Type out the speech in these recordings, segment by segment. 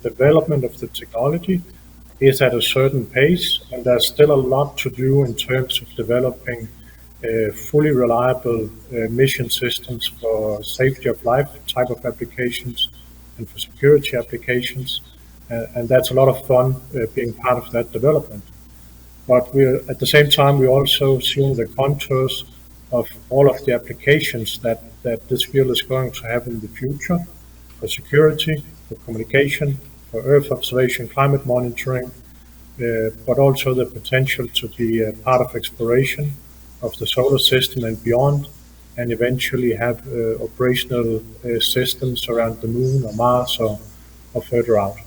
the development of the technology is at a certain pace, and there's still a lot to do in terms of developing fully reliable mission systems for safety of life type of applications and for security applications. And that's a lot of fun being part of that development. But we're at the same time, we're also seeing the contours of all of the applications that this field is going to have in the future for security, for communication, for Earth observation, climate monitoring, but also the potential to be a part of exploration of the solar system and beyond, and eventually have operational systems around the moon or Mars or further out.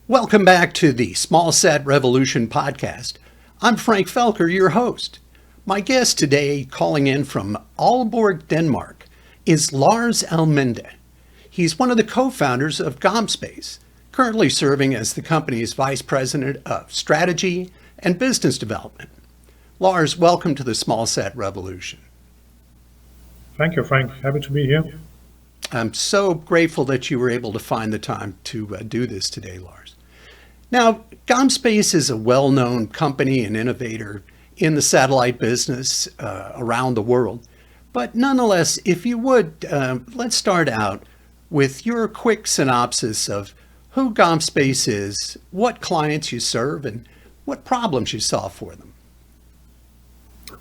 Welcome back to the Small Sat Revolution podcast. I'm Frank Felker, your host. My guest today, calling in from Aalborg, Denmark, is Lars Alminde. He's one of the co-founders of GomSpace, currently serving as the company's Vice President of Strategy and Business Development. Lars, welcome to the Small Sat Revolution. Thank you, Frank. Happy to be here. I'm so grateful that you were able to find the time to do this today, Lars. Now, GomSpace is a well-known company and innovator in the satellite business around the world. But nonetheless, if you would, let's start out with your quick synopsis of who GomSpace is, what clients you serve, and what problems you solve for them.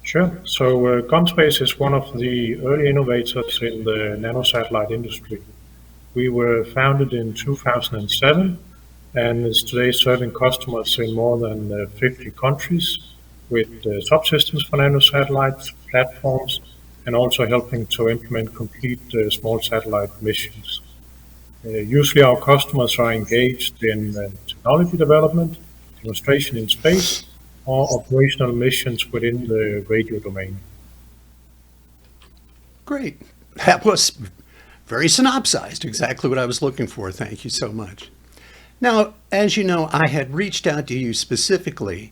Sure. So GomSpace is one of the early innovators in the nanosatellite industry. We were founded in 2007 and is today serving customers in more than 50 countries with subsystems for nanosatellites, platforms, and also helping to implement complete small satellite missions. Usually our customers are engaged in technology development, demonstration in space, or operational missions within the radio domain. Great. That was very synopsized, exactly what I was looking for. Thank you so much. Now, as you know, I had reached out to you specifically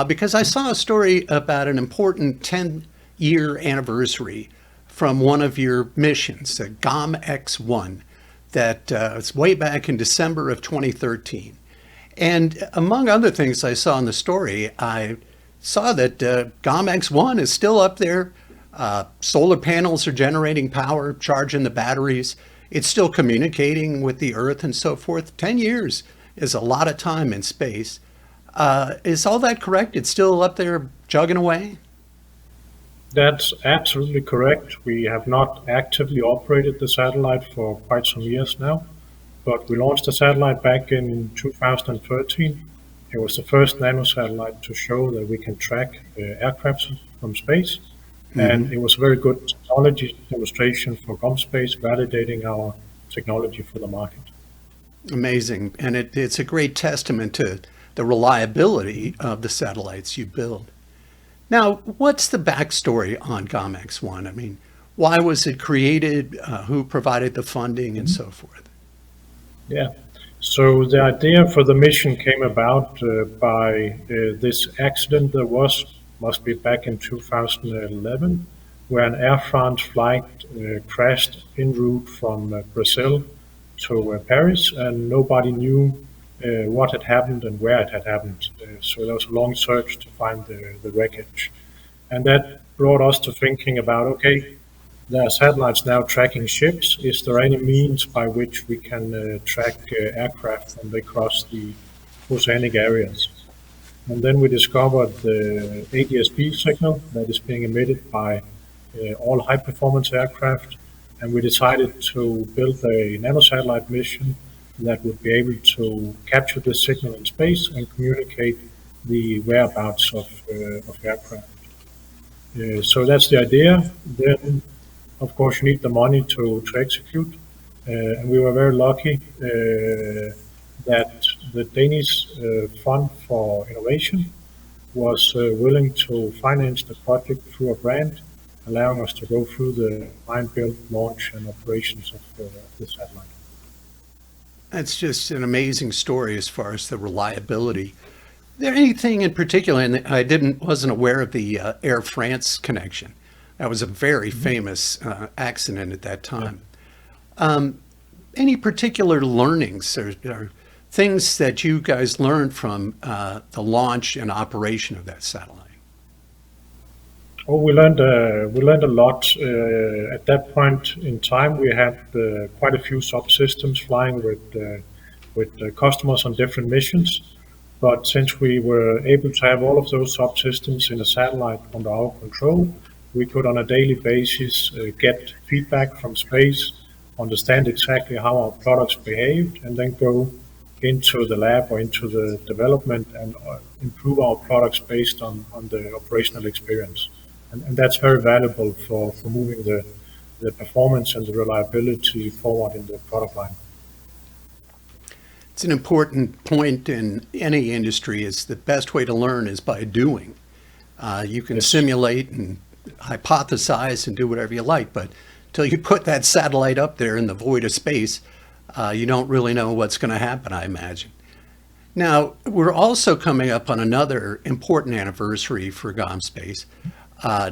because I saw a story about an important 10-year anniversary from one of your missions, the GOMX-1, that was way back in December of 2013. And among other things I saw in the story, I saw that GOMX-1 is still up there. Solar panels are generating power, charging the batteries. It's still communicating with the Earth and so forth. 10 years is a lot of time in space. Is all that correct? It's still up there chugging away? That's absolutely correct. We have not actively operated the satellite for quite some years now, but we launched the satellite back in 2013. It was the first nanosatellite to show that we can track aircraft from space. And it was a very good technology demonstration for GomSpace, validating our technology for the market. Amazing. And it's a great testament to the reliability of the satellites you build. Now, what's the backstory on GOMX-1? I mean, why was it created? Who provided the funding and so forth? Yeah. So the idea for the mission came about by this accident that must be back in 2011, where an Air France flight crashed en route from Brazil to Paris, and nobody knew what had happened and where it had happened. So there was a long search to find the wreckage. And that brought us to thinking about, okay, there are satellites now tracking ships. Is there any means by which we can track aircraft when they cross the oceanic areas? And then we discovered the ADS-B signal that is being emitted by all high-performance aircraft, and we decided to build a nanosatellite mission that would be able to capture this signal in space and communicate the whereabouts of aircraft. So that's the idea. Then, of course, you need the money to execute, and we were very lucky that the Danish Fund for Innovation was willing to finance the project through a grant, allowing us to go through the design, build, launch, and operations of the satellite. That's just an amazing story as far as the reliability. Is there anything in particular, and I wasn't aware of the Air France connection. That was a very famous accident at that time. Any particular learnings or things that you guys learned from the launch and operation of that satellite? Oh, we learned a lot. At that point in time, we had quite a few subsystems flying with customers on different missions. But since we were able to have all of those subsystems in a satellite under our control, we could on a daily basis get feedback from space, understand exactly how our products behaved, and then go into the lab or into the development and improve our products based on the operational experience. And that's very valuable for moving the performance and the reliability forward in the product line. It's an important point in any industry is the best way to learn is by doing. You can Yes. simulate and hypothesize and do whatever you like, but until you put that satellite up there in the void of space, you don't really know what's going to happen, I imagine. Now, we're also coming up on another important anniversary for GomSpace.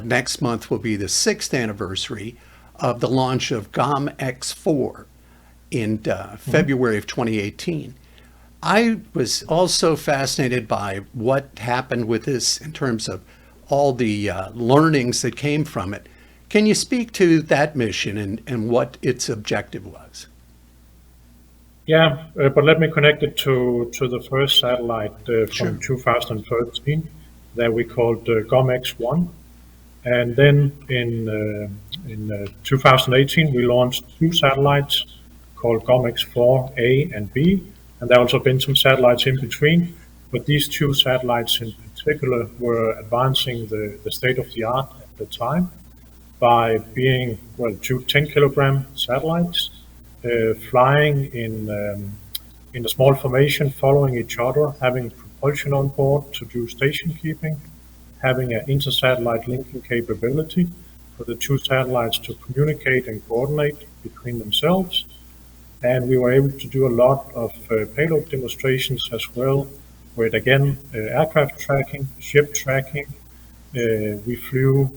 Next month will be the 6th anniversary of the launch of GOMX-4 in February of 2018. I was also fascinated by what happened with this in terms of all the learnings that came from it. Can you speak to that mission and what its objective was? Yeah, but let me connect it to the first satellite Sure. from 2013 that we called GOMX-1. And then in 2018, we launched two satellites called GOMX-4A and B, and there have also been some satellites in between. But these two satellites in particular were advancing the state of the art at the time by being, well, two 10-kilogram satellites flying in a small formation, following each other, having propulsion on board to do station keeping, having an inter-satellite linking capability for the two satellites to communicate and coordinate between themselves. And we were able to do a lot of payload demonstrations as well, with again aircraft tracking, ship tracking. We flew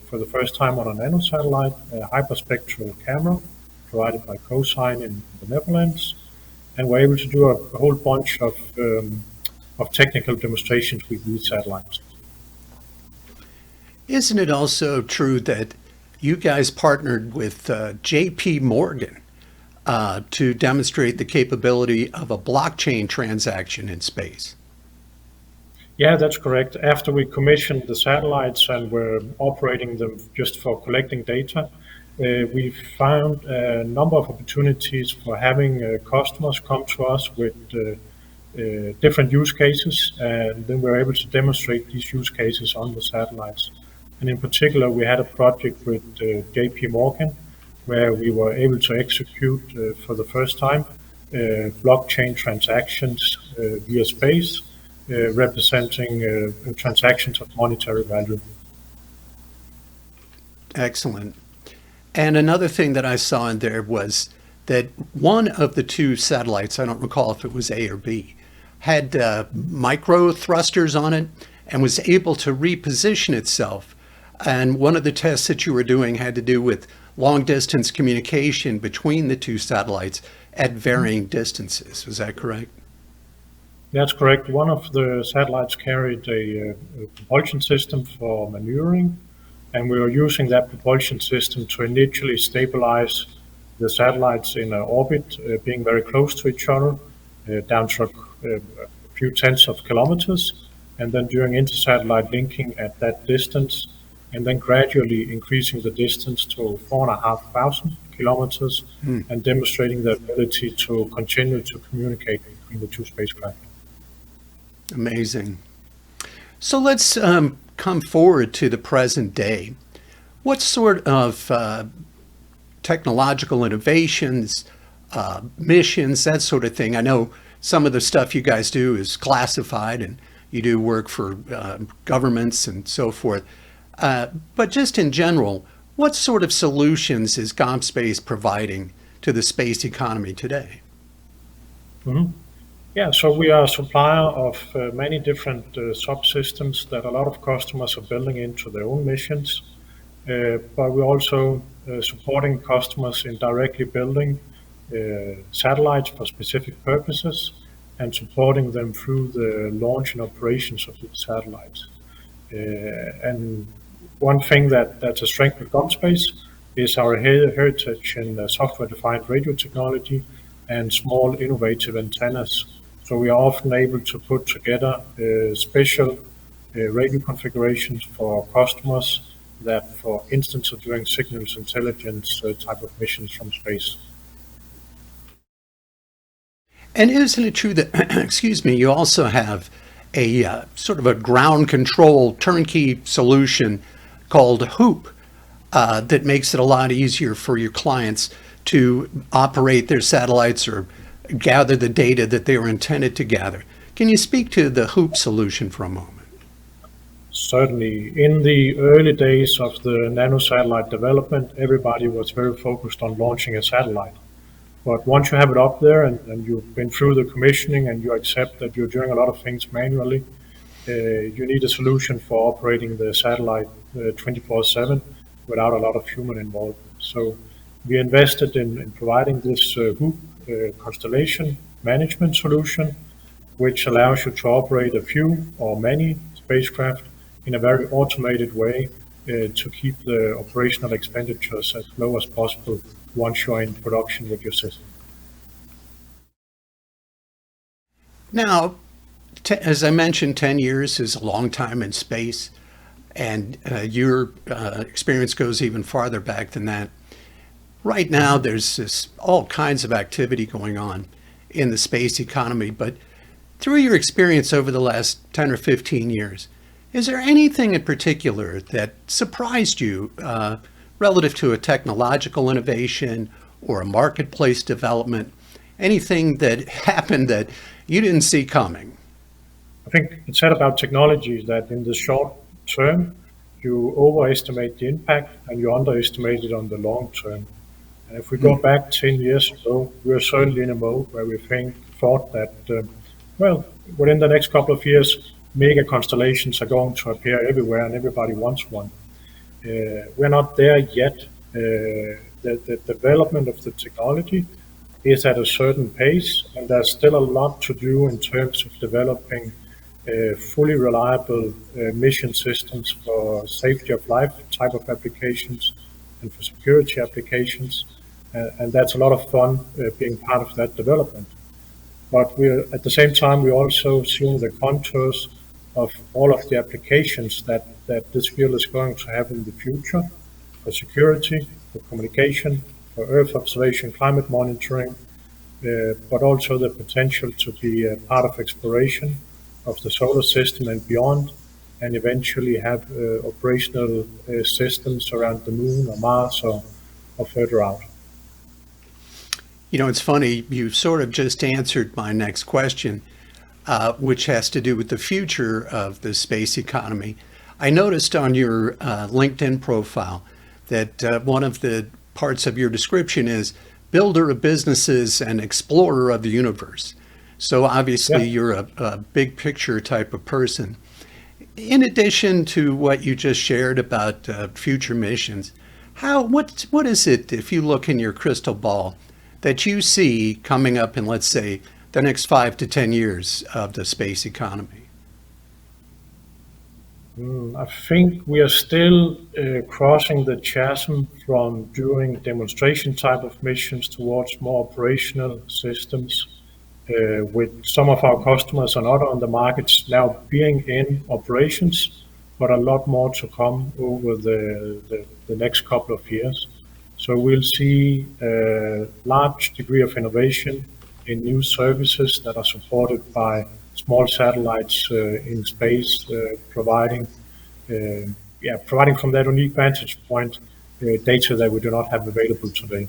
for the first time on a nanosatellite, a hyperspectral camera provided by Cosine in the Netherlands, and we're able to do a whole bunch of technical demonstrations with these satellites. Isn't it also true that you guys partnered with J.P. Morgan to demonstrate the capability of a blockchain transaction in space? Yeah, that's correct. After we commissioned the satellites and were operating them just for collecting data, we found a number of opportunities for having customers come to us with different use cases, and then we were able to demonstrate these use cases on the satellites. And in particular, we had a project with J.P. Morgan where we were able to execute for the first time blockchain transactions via space, representing transactions of monetary value. Excellent. And another thing that I saw in there was that one of the two satellites, I don't recall if it was A or B, had micro thrusters on it and was able to reposition itself. And one of the tests that you were doing had to do with long distance communication between the two satellites at varying distances. Is that correct? That's correct. One of the satellites carried a propulsion system for maneuvering, and we were using that propulsion system to initially stabilize the satellites in an orbit, being very close to each other, down to a few tens of kilometers, and then during inter-satellite linking at that distance, and then gradually increasing the distance to 4,500 kilometers and demonstrating the ability to continue to communicate between the two spacecraft. Amazing. So let's come forward to the present day. What sort of technological innovations, missions, that sort of thing? I know some of the stuff you guys do is classified and you do work for governments and so forth. But just in general, what sort of solutions is GomSpace providing to the space economy today? Mhm. Yeah, so we are a supplier of many different subsystems that a lot of customers are building into their own missions, but we're also supporting customers in directly building satellites for specific purposes, and supporting them through the launch and operations of the satellites. And one thing that's a strength of GomSpace is our heritage in software-defined radio technology and small innovative antennas. So we are often able to put together special radio configurations for customers that, for instance, are doing signals intelligence type of missions from space. And isn't it true that, excuse me, you also have a sort of a ground control turnkey solution called Hoop that makes it a lot easier for your clients to operate their satellites or gather the data that they were intended to gather? Can you speak to the Hoop solution for a moment? Certainly, in the early days of the nanosatellite development, everybody was very focused on launching a satellite. But once you have it up there and you've been through the commissioning and you accept that you're doing a lot of things manually, you need a solution for operating the satellite 24/7 without a lot of human involvement. So we invested in providing this Hoop constellation management solution, which allows you to operate a few or many spacecraft in a very automated way to keep the operational expenditures as low as possible once you're in production with your system. Now, as I mentioned, 10 years is a long time in space, and your experience goes even farther back than that. Right now, there's all kinds of activity going on in the space economy, but through your experience over the last 10 or 15 years, is there anything in particular that surprised you relative to a technological innovation or a marketplace development, anything that happened that you didn't see coming? I think it's said about technology that in the short term, you overestimate the impact and you underestimate it on the long term. And if we go back 10 years ago, we were certainly in a mode where we thought that, within the next couple of years, mega constellations are going to appear everywhere and everybody wants one. We're not there yet. The development of the technology is at a certain pace, and there's still a lot to do in terms of developing fully reliable mission systems for safety of life type of applications and for security applications. And that's a lot of fun being part of that development. But we're at the same time, we're also seeing the contours of all of the applications that this field is going to have in the future for security, for communication, for Earth observation, climate monitoring, but also the potential to be a part of exploration of the solar system and beyond, and eventually have operational systems around the moon or Mars or further out. You know, it's funny, you sort of just answered my next question, which has to do with the future of the space economy. I noticed on your LinkedIn profile that one of the parts of your description is builder of businesses and explorer of the universe. So obviously you're a big picture type of person. In addition to what you just shared about future missions, what is it, if you look in your crystal ball, that you see coming up in, let's say, the next 5 to 10 years of the space economy? I think we are still crossing the chasm from doing demonstration type of missions towards more operational systems. With some of our customers and other on the markets now being in operations, but a lot more to come over the next couple of years. So we'll see a large degree of innovation in new services that are supported by small satellites in space, providing from that unique vantage point data that we do not have available today.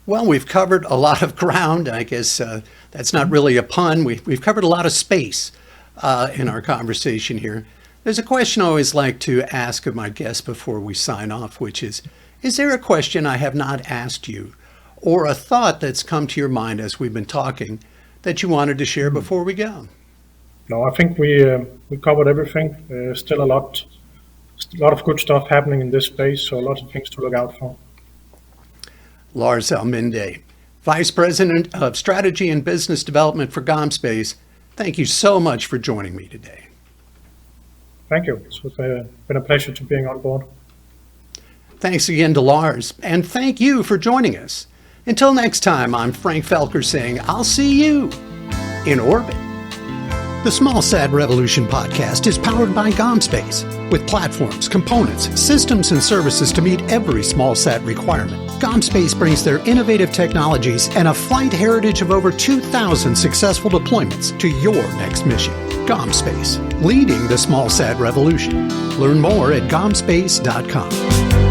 Well, we've covered a lot of ground. I guess that's not really a pun. We've covered a lot of space in our conversation here. There's a question I always like to ask of my guests before we sign off, which is there a question I have not asked you or a thought that's come to your mind as we've been talking that you wanted to share before we go? No, I think we covered everything. Still a lot of good stuff happening in this space, so a lot of things to look out for. Lars Alminde, Vice President of Strategy and Business Development for GomSpace, thank you so much for joining me today. Thank you. It's been a pleasure to being on board. Thanks again to Lars, and thank you for joining us. Until next time, I'm Frank Felker saying I'll see you in orbit. The Small Sat Revolution podcast is powered by GomSpace, with platforms, components, systems, and services to meet every small sat requirement. GomSpace brings their innovative technologies and a flight heritage of over 2,000 successful deployments to your next mission. GomSpace, leading the small sat revolution. Learn more at gomspace.com.